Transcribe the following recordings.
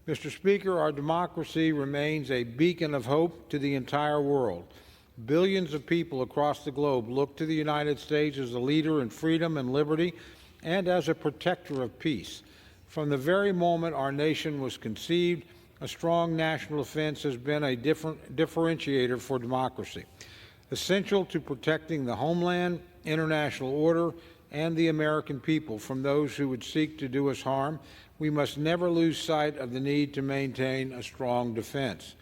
Mr. Speaker, our democracy remains a beacon of hope to the entire world. Billions of people across the globe look to the United States as a leader in freedom and liberty and as a protector of peace. From the very moment our nation was conceived, a strong national defense has been a differentiator for democracy. Essential to protecting the homeland, international order, and the American people from those who would seek to do us harm, we must never lose sight of the need to maintain a strong defense.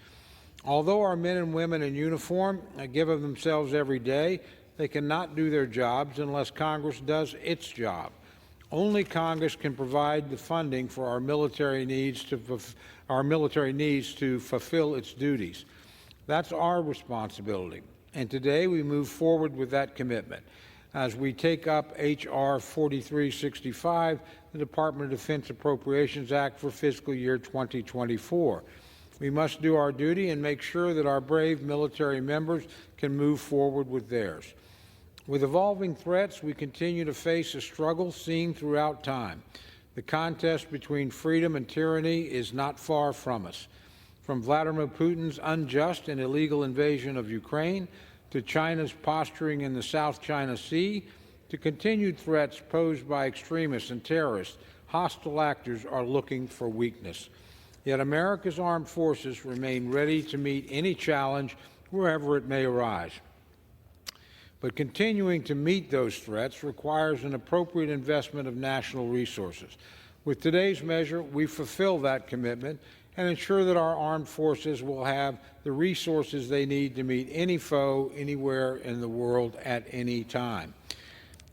Although our men and women in uniform give of themselves every day, they cannot do their jobs unless Congress does its job. Only Congress can provide the funding for our military needs to fulfill its duties. That's our responsibility, and today we move forward with that commitment as we take up H.R. 4365, the Department of Defense Appropriations Act for fiscal year 2024. We must do our duty and make sure that our brave military members can move forward with theirs. With evolving threats, we continue to face a struggle seen throughout time. The contest between freedom and tyranny is not far from us. From Vladimir Putin's unjust and illegal invasion of Ukraine, to China's posturing in the South China Sea, to continued threats posed by extremists and terrorists, hostile actors are looking for weakness. Yet America's armed forces remain ready to meet any challenge wherever it may arise. But continuing to meet those threats requires an appropriate investment of national resources. With today's measure, we fulfill that commitment and ensure that our armed forces will have the resources they need to meet any foe anywhere in the world at any time.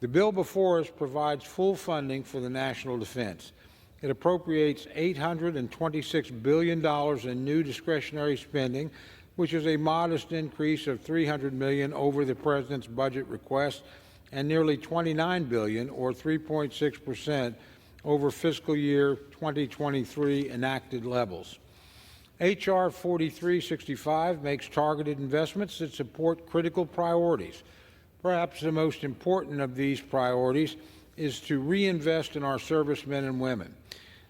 The bill before us provides full funding for the national defense. It appropriates $826 billion in new discretionary spending, which is a modest increase of $300 million over the President's budget request and nearly $29 billion, or 3.6%, over fiscal year 2023 enacted levels. H.R. 4365 makes targeted investments that support critical priorities. Perhaps the most important of these priorities is to reinvest in our servicemen and women.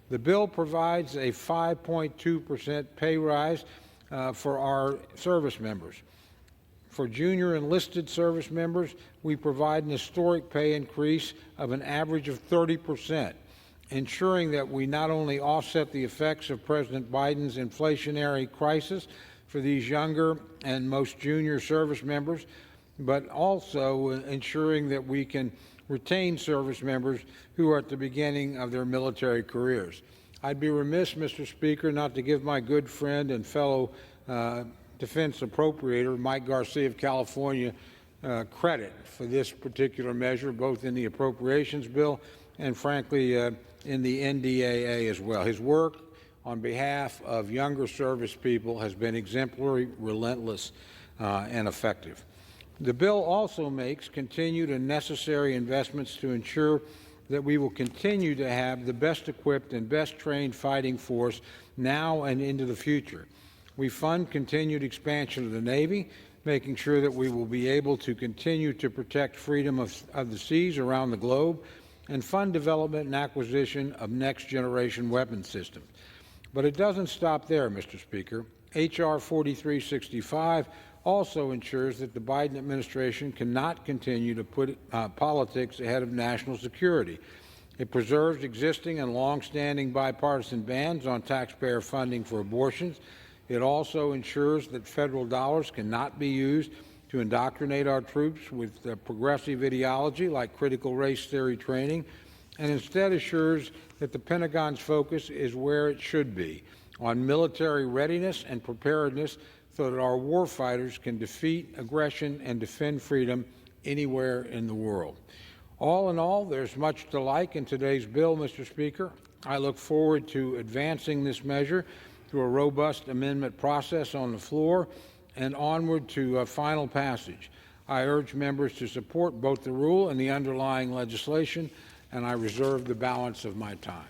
The bill provides a 5.2% pay rise for our service members. For junior enlisted service members, we provide an historic pay increase of an average of 30%, ensuring that we not only offset the effects of President Biden's inflationary crisis for these younger and most junior service members, but also ensuring that we can retain service members who are at the beginning of their military careers. I'd be remiss, Mr. Speaker, not to give my good friend and fellow defense appropriator, Mike Garcia of California, credit for this particular measure, both in the appropriations bill and, frankly, in the NDAA as well. His work on behalf of younger service people has been exemplary, relentless, and effective. The bill also makes continued and necessary investments to ensure that we will continue to have the best equipped and best trained fighting force now and into the future. We fund continued expansion of the Navy, making sure that we will be able to continue to protect freedom of the seas around the globe, and fund development and acquisition of next-generation weapons systems. But it doesn't stop there, Mr. Speaker. H.R. 4365 also ensures that the Biden administration cannot continue to put politics ahead of national security. It preserves existing and long-standing bipartisan bans on taxpayer funding for abortions. It also ensures that federal dollars cannot be used to indoctrinate our troops with progressive ideology like critical race theory training, and instead assures that the Pentagon's focus is where it should be, on military readiness and preparedness, so that our warfighters can defeat aggression and defend freedom anywhere in the world. All in all, there's much to like in today's bill, Mr. Speaker. I look forward to advancing this measure through a robust amendment process on the floor and onward to final passage. I urge members to support both the rule and the underlying legislation, and I reserve the balance of my time.